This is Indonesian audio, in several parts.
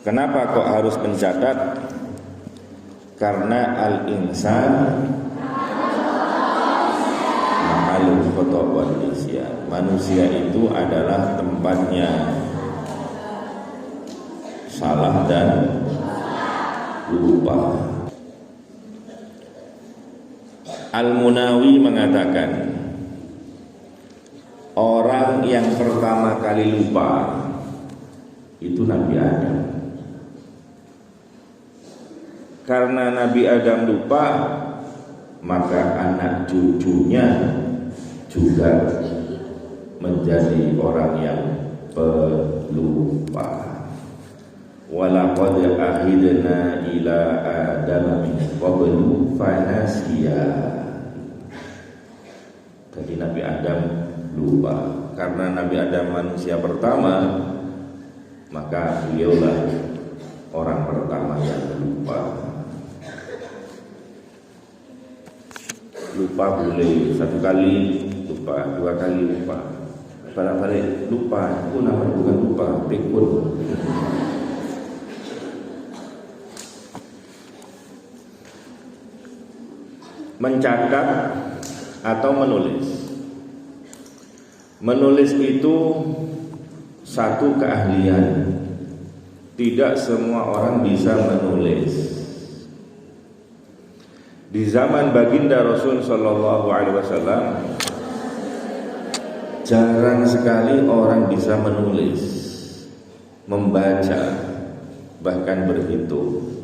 Kenapa kok harus mencatat? Karena al-insan ma'alul khata' wal nisyan. Manusia itu adalah tempatnya salah dan lupa. Al-Munawi mengatakan, orang yang pertama kali lupa itu Nabi Adam. Karena Nabi Adam lupa, maka anak cucunya juga menjadi orang yang pelupa. Walaqad ahidna ila Adam min qablu fanasiya. Jadi Nabi Adam lupa. Karena Nabi Adam manusia pertama, maka beliaulah orang pertama yang lupa. Lupa boleh satu kali lupa, dua kali lupa, balik lupa. Itu namanya bukan lupa, pikun. Mencatat atau menulis. Menulis itu satu keahlian. Tidak semua orang bisa menulis. Di zaman baginda Rasul Shallallahu Alaihi Wasallam, jarang sekali orang bisa menulis, membaca, bahkan berhitung.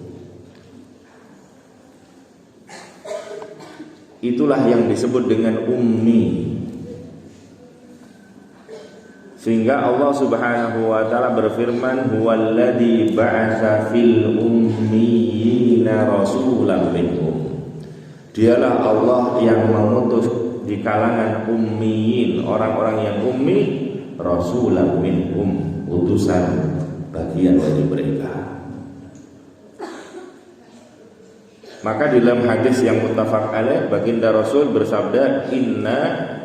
Itulah yang disebut dengan ummi. Sehingga Allah Subhanahu wa taala berfirman, huwallazi ba'atsa fil ummiyina rasulan minhum. Dialah Allah yang mengutus di kalangan ummiyin, orang-orang yang ummi, rasulan minhum, utusan bagian dari mereka. Maka dalam hadis yang muttafaq alaih, baginda Rasul bersabda, inna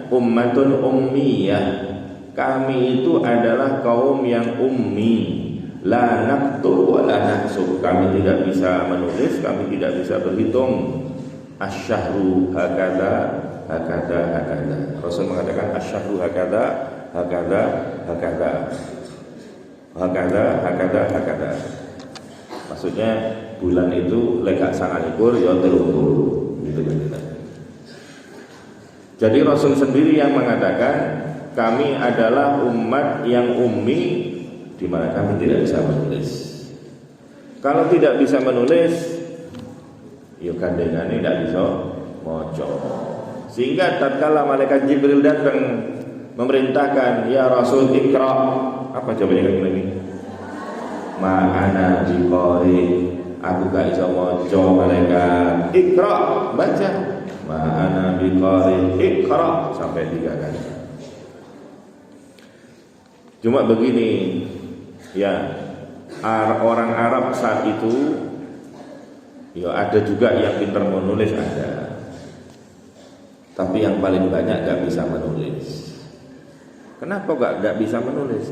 ummatun ummiyah. Kami itu adalah kaum yang ummi, la naktu wa la nahsub. Kami tidak bisa menulis, kami tidak bisa berhitung. Asyahru hakada, hakada, hakada. Rasul mengatakan asyahru hakada, hakada, hakada, hakada, hakada, hakada. Maksudnya bulan itu lekak sangat likur, ya telur gitu kan. Jadi Rasul sendiri yang mengatakan, kami adalah umat yang ummi, di mana kami tidak bisa menulis. Kalau tidak bisa menulis, ya kandengane tidak bisa maca. Sehingga tatkala malaikat Jibril datang memerintahkan, ya Rasul ikra, apa jawabannya kami lagi? Ma'ana biqari, aku gak iso maca. Malaikat ikra, baca. Ma'ana biqari, ikra, sampai 3 kali. Cuma begini, ya, orang Arab saat itu, ya ada juga yang pintar menulis, ada. Tapi yang paling banyak gak bisa menulis. Kenapa gak bisa menulis?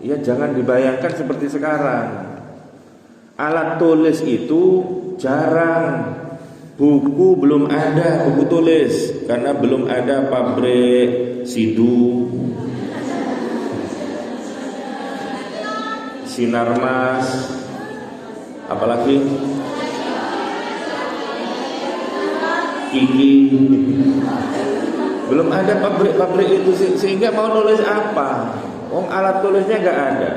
Ya jangan dibayangkan seperti sekarang. Alat tulis itu jarang. Buku belum ada, buku tulis, karena belum ada pabrik Sidu, Sinarmas, apalagi Kiki. Belum ada pabrik-pabrik itu, sehingga mau nulis apa? Alat tulisnya gak ada.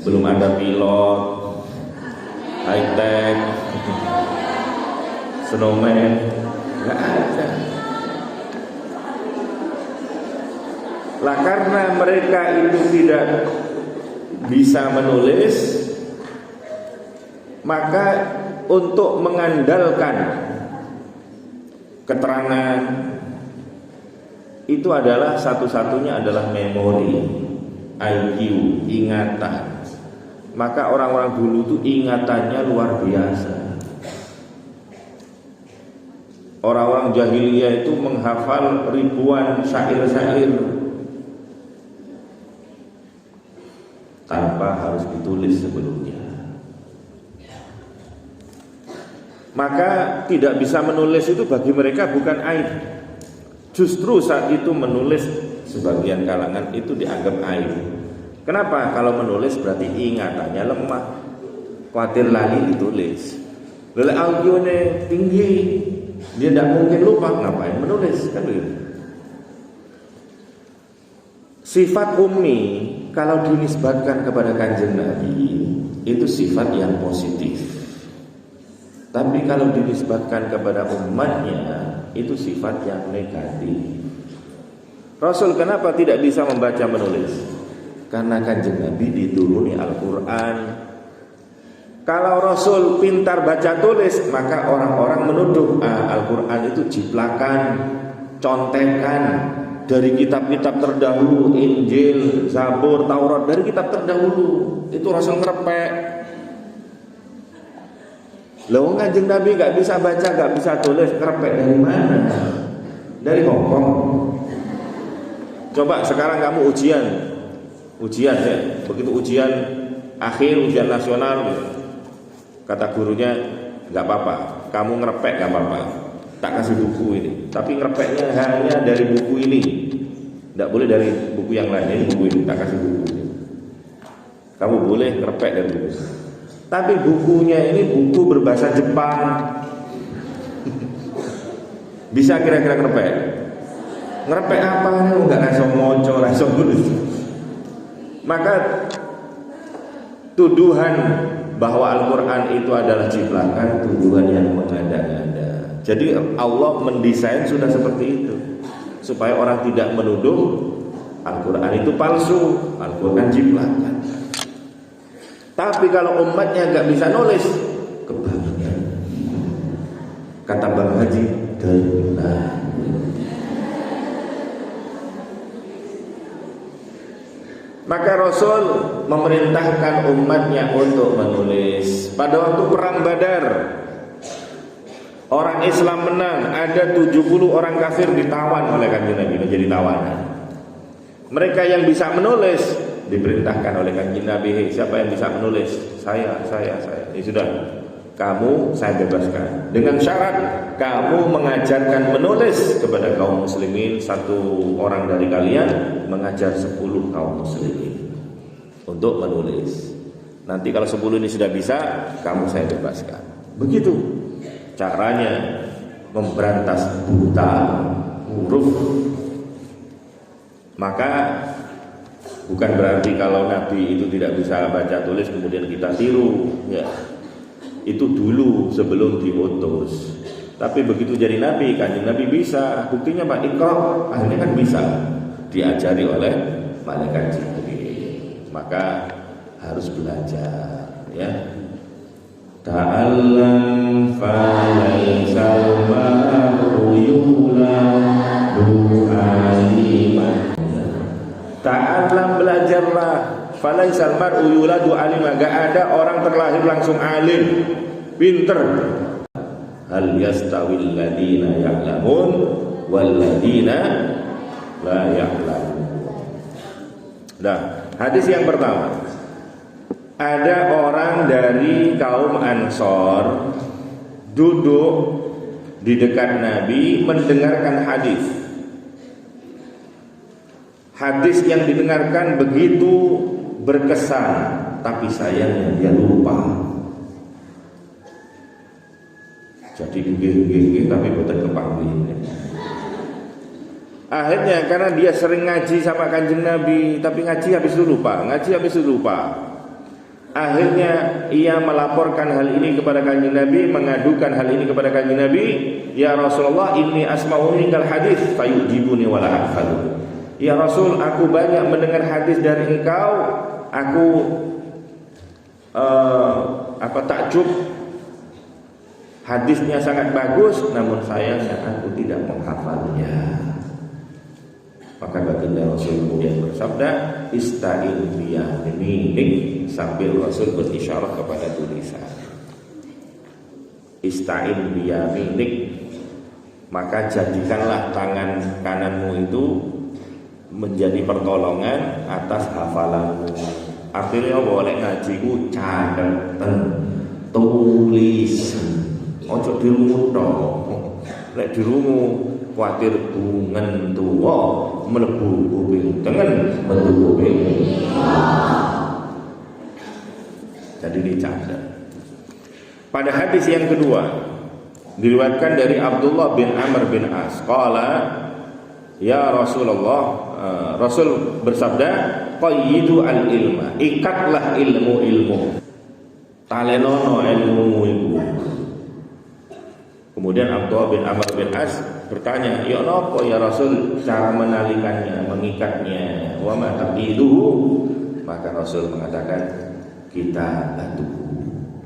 Belum ada pilot, high tech, snowman, gak ada. Lah karena mereka itu tidak bisa menulis, maka untuk mengandalkan keterangan itu adalah satu-satunya adalah memori, IQ, ingatan. Maka orang-orang dulu itu ingatannya luar biasa. Orang-orang jahiliyah itu menghafal ribuan syair-syair. tanpa harus ditulis sebelumnya. Maka tidak bisa menulis itu bagi mereka bukan aib. Justru saat itu menulis sebagian kalangan itu dianggap aib. Kenapa? Kalau menulis berarti ingatannya lemah, khawatir lali ditulis. Lalu audionya tinggi, dia tidak mungkin lupa, ngapain menulis, kan begitu. Sifat ummi kalau dinisbatkan kepada Kanjeng Nabi itu sifat yang positif. Tapi kalau dinisbatkan kepada umatnya itu sifat yang negatif. Rasul kenapa tidak bisa membaca menulis? Karena Kanjeng Nabi dituruni Al-Quran. Kalau Rasul pintar baca tulis, maka orang-orang menuduh Al-Quran itu jiplakan, contekan dari kitab-kitab terdahulu, Injil, Zabur, Taurat, dari kitab terdahulu. Itu Rasul ngerepek. Loh, Kanjeng Nabi gak bisa baca, gak bisa tulis, ngerepek dari mana? Dari Hongkong. Coba sekarang kamu ujian ya, begitu ujian akhir, ujian nasional, kata gurunya gak apa-apa, kamu ngerepek gak apa-apa, tak kasih buku ini, tapi ngerepeknya hanya dari buku ini, gak boleh dari buku yang lain. Ini buku ini, tak kasih buku ini. Kamu boleh ngerepek dari buku ini. Tapi bukunya ini buku berbahasa Jepang. Bisa kira-kira ngerepek? Ngerepek apa? Enggak langsung moco, langsung tulis. Maka tuduhan bahwa Al-Quran itu adalah jiplakan, tuduhan yang mengada-ngada. Jadi Allah mendesain sudah seperti itu, supaya orang tidak menuduh Al-Quran itu palsu, Al-Quran jiplakan. Tapi kalau umatnya gak bisa nulis, kebahagiaan. Kata Bang Haji, darullah. Maka Rasul memerintahkan umatnya untuk menulis. Pada waktu perang Badar, orang Islam menang, ada 70 orang kafir ditawan oleh Kanjeng Nabi menjadi tawanan. Mereka yang bisa menulis diperintahkan oleh Kanjeng Nabi, hey, siapa yang bisa menulis? Saya. Ini sudah, kamu saya bebaskan. Dengan syarat kamu mengajarkan menulis kepada kaum muslimin. Satu orang dari kalian mengajar 10 kaum muslimin untuk menulis. Nanti kalau 10 ini sudah bisa, kamu saya bebaskan. Begitu caranya memberantas buta huruf. Maka bukan berarti kalau Nabi itu tidak bisa baca tulis kemudian kita tiru, ya. Itu dulu sebelum diutus. Tapi begitu jadi Nabi, Kanjeng Nabi bisa. Buktinya Pak Iqra, akhirnya kan bisa diajari oleh malaikat Jibril. Maka harus belajar, ya. Ta'allam falaisal ma'ru yuladu aliman. Ta'allam, belajarlah. Falaisal mar'u yuladu alima. Gak ada orang terlahir langsung alim, pinter. Hal yastawil ladina ya'lamun wal ladina la ya'lamun. Nah, hadis yang pertama. Ada orang dari kaum Ansor duduk di dekat Nabi mendengarkan hadis. Hadis yang didengarkan begitu berkesan, tapi sayangnya dia lupa. Jadi gigih tapi boten kepanggih. Akhirnya karena dia sering ngaji sama Kanjeng Nabi, tapi ngaji habis itu lupa. Akhirnya ia melaporkan hal ini kepada Kanjeng Nabi, mengadukan hal ini kepada Kanjeng Nabi. Ya Rasulullah, inni asma'u minkal hadis fayujibuni wala ahfadhu. Ya Rasul, aku banyak mendengar hadis dari engkau, aku takjub, hadisnya sangat bagus, namun sayangnya aku tidak menghafalnya. Maka baginda Rasul kemudian bersabda, ista'in biyaminik, sambil Rasul berisyarah kepada tulisan. Ista'in biyaminik, maka jadikanlah tangan kananmu itu menjadi pertolongan atas hafalanmu. Artinya apa? Lek ngaji ku cateten, tulisan. Ojo dirungu tok. Lek dirungu kuatir bungen tuwa mlebu kuping tengen metu kuping. Jadi dicatat. Pada hadis yang kedua diriwayatkan dari Abdullah bin Amr bin As qala ya Rasulullah, Rasul bersabda qayyidu al-ilma, ikatlah ilmu-ilmu, talenono ilmu iku. Kemudian Abdullah bin Amr bin As bertanya, ya napa ya Rasul cara menalikannya, mengikatnya, wa ma taqiduhu? Maka Rasul mengatakan kita batu,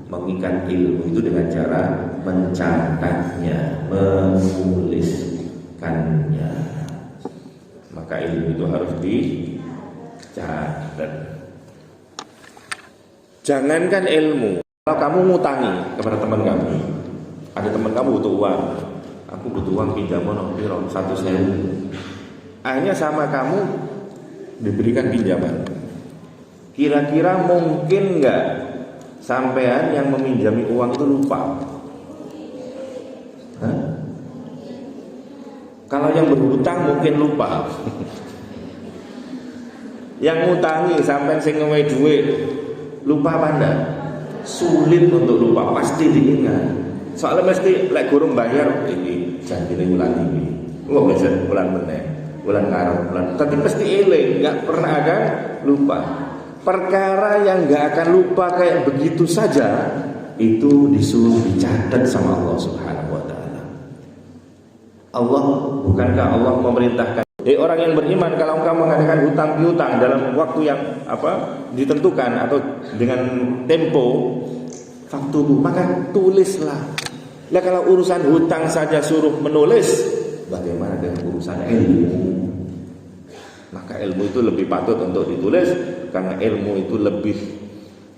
mengikat ilmu itu dengan cara mencatatnya, menuliskannya. Maka ilmu itu harus dicatat. Jangankan ilmu, kalau kamu ngutangi kepada teman kamu, ada teman kamu butuh uang, aku butuh uang pinjaman piro 100.000, akhirnya sama kamu diberikan pinjaman. Kira-kira mungkin nggak sampean yang meminjami uang itu lupa? Hah? Kalau yang berhutang mungkin lupa. Yang ngutangi sampean sing ngewe duit lupa apa enggak? Sulit untuk lupa, pasti diingat. Soalnya mesti lek gurung bayar iki janjine wulan iki. Kok bisa bulan meneh, bulan ngarep, bulan. Tapi pasti eling, enggak pernah akan lupa. Perkara yang enggak akan lupa kayak begitu saja itu disuruh dicatat sama Allah Subhanahu wa taala. Allah, bukankah Allah memerintahkan orang yang beriman kalau engkau mengadakan hutang piutang dalam waktu yang ditentukan atau dengan tempo faktubu, maka tulislah. Nah kalau urusan hutang saja suruh menulis, bagaimana dengan urusan ilmu? Maka ilmu itu lebih patut untuk ditulis, karena ilmu itu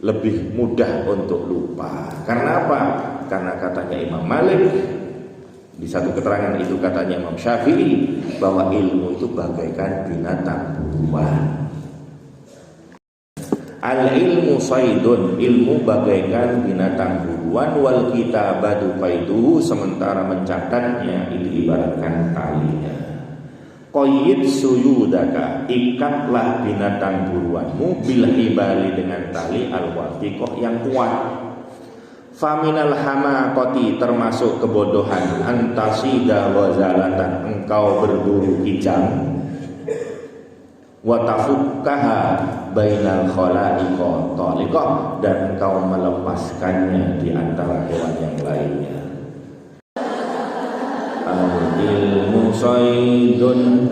lebih mudah untuk lupa. Karena apa? Karena katanya Imam Malik, di satu keterangan itu katanya Imam Syafi'i, bahwa ilmu itu bagaikan binatang buruan. Al-ilmu saydun, ilmu bagaikan binatang buruan, wal kitabatu qaiduhu, sementara mencatatnya itu ibaratkan talinya. Qayyid suyudaka, ikatlah binatang buruanmu bil hibali dengan tali al-wathiqah yang kuat. Faminal hamaqati, termasuk kebodohan, antasida wazalatan, engkau berburu kijang, wa tafukkaha bainal khalaiqa taliqah, dan engkau melepaskannya di antara hewan yang lainnya. Al-ilmu saydun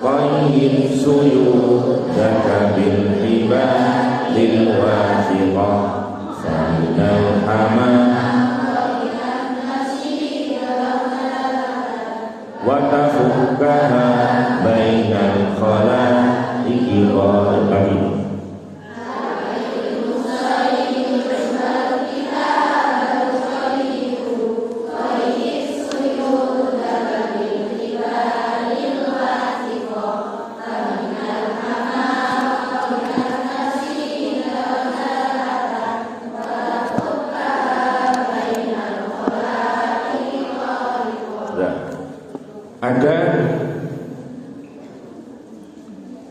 qayyid suyudaka bil hibalil wathiqah faminal hamaqati wa tafukkaha bainal khalaiqi taliqah. Ada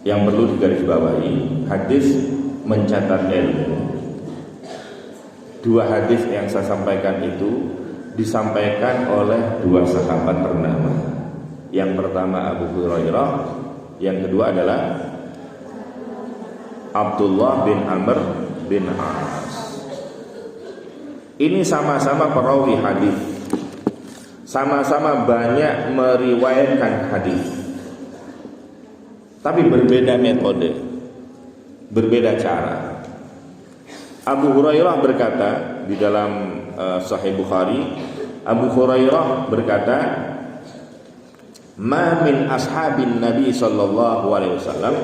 yang perlu digarisbawahi, hadis mencatat ilmu. Dua hadis yang saya sampaikan itu disampaikan oleh dua sahabat ternama. Yang pertama Abu Hurairah, yang kedua adalah Abdullah bin Amr bin As. Ini sama-sama perawi hadis, sama-sama banyak meriwayatkan hadis, tapi berbeda metode, berbeda cara. Abu Hurairah berkata di dalam Sahih Bukhari, Abu Hurairah berkata, "Ma min ashabin Nabi sallallahu alaihi wasallam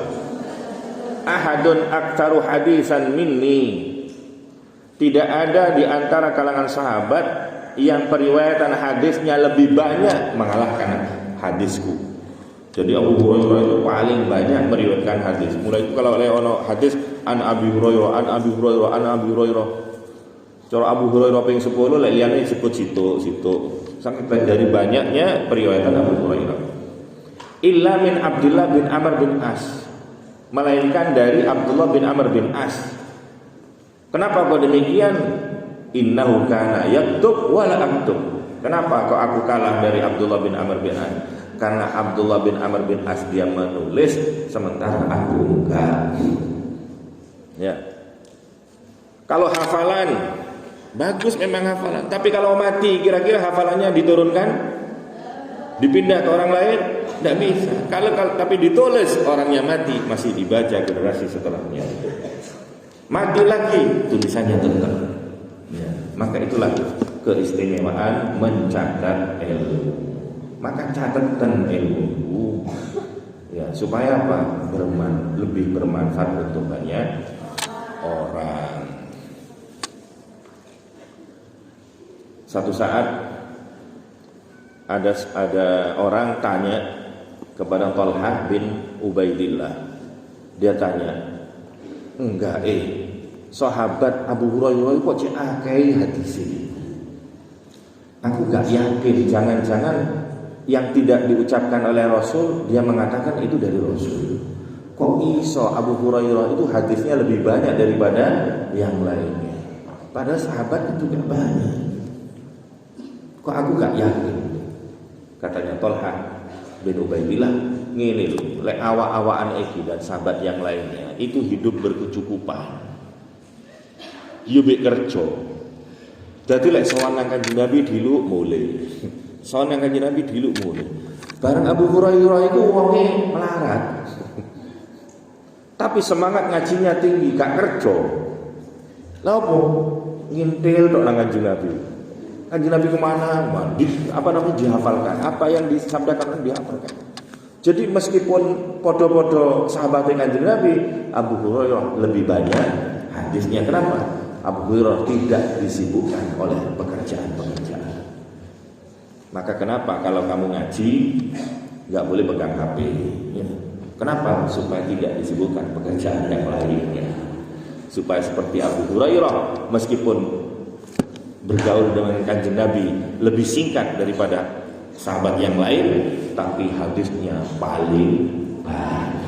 ahadun aktsaru hadisan minni." Tidak ada di antara kalangan sahabat yang periwayatan hadisnya lebih banyak mengalahkan hadisku. Jadi Abu Hurairah itu paling banyak meriwayatkan hadis. Mulai itu kalau oleh ono hadis an Abi Hurairah, an Abi Hurairah, an Abi Hurairah. Cara Abu Hurairah ping 10 lek liyane disebut situ. Sangat dari banyaknya periwayatan Abu Hurairah. Illa min Abdullah bin Amr bin As. Melainkan dari Abdullah bin Amr bin As. Kenapa kok demikian? Innahu kana yaktub wa la aktub. Kenapa kok aku kalah dari Abdullah bin Amr bin As? Karena Abdullah bin Amr bin As dia menulis sementara aku enggak. Ya. Kalau hafalan bagus memang hafalan, tapi kalau mati kira-kira hafalannya diturunkan, dipindah ke orang lain, tidak bisa. Kalau tapi ditulis orangnya mati masih dibaca generasi setelahnya. Mati lagi tulisannya tetap. Ya. Maka itulah keistimewaan mencatat ilmu. Maka catatan ilmu ya supaya apa? Lebih bermanfaat untuk banyak orang. Satu saat ada orang tanya kepada Talhah bin Ubaidillah. Dia tanya, enggak sahabat Abu Hurairah kok cek akeh hadis ini. Aku enggak yakin, jangan-jangan yang tidak diucapkan oleh Rasul dia mengatakan itu dari Rasul. Kok iso Abu Hurairah itu hadisnya lebih banyak daripada yang lainnya? Padahal sahabat itu gak banyak. Kok aku gak yakin? Katanya Talhah bin Ubaidillah, ngene lho, lek awak-awakan iki dan sahabat yang lainnya itu hidup berkecukupan. Yo mek kerja. Dadi lek sowan nang Kanjeng Nabi diluk mulai. Sowan nang Kanjeng Nabi diluk mulai. Bareng Abu Hurairah itu wonge melarat. Tapi semangat ngajinya tinggi, gak kerja. Lah opo? Ngintil tok nang Kanjeng Nabi. Kanjeng Nabi kemana? Mandi, apa namanya dihafalkan. Apa yang disabdakan dihafalkan. Jadi meskipun podo-podo sahabat Kanjeng Nabi, Abu Hurairah lebih banyak hadisnya. Kenapa? Abu Hurairah tidak disibukkan oleh pekerjaan-pekerjaan. Maka kenapa kalau kamu ngaji nggak boleh pegang HP? Ya. Kenapa? Supaya tidak disibukkan pekerjaan yang lainnya. Supaya seperti Abu Hurairah, meskipun bergaul dengan Kanjeng Nabi lebih singkat daripada sahabat yang lain, tapi hadisnya paling banyak.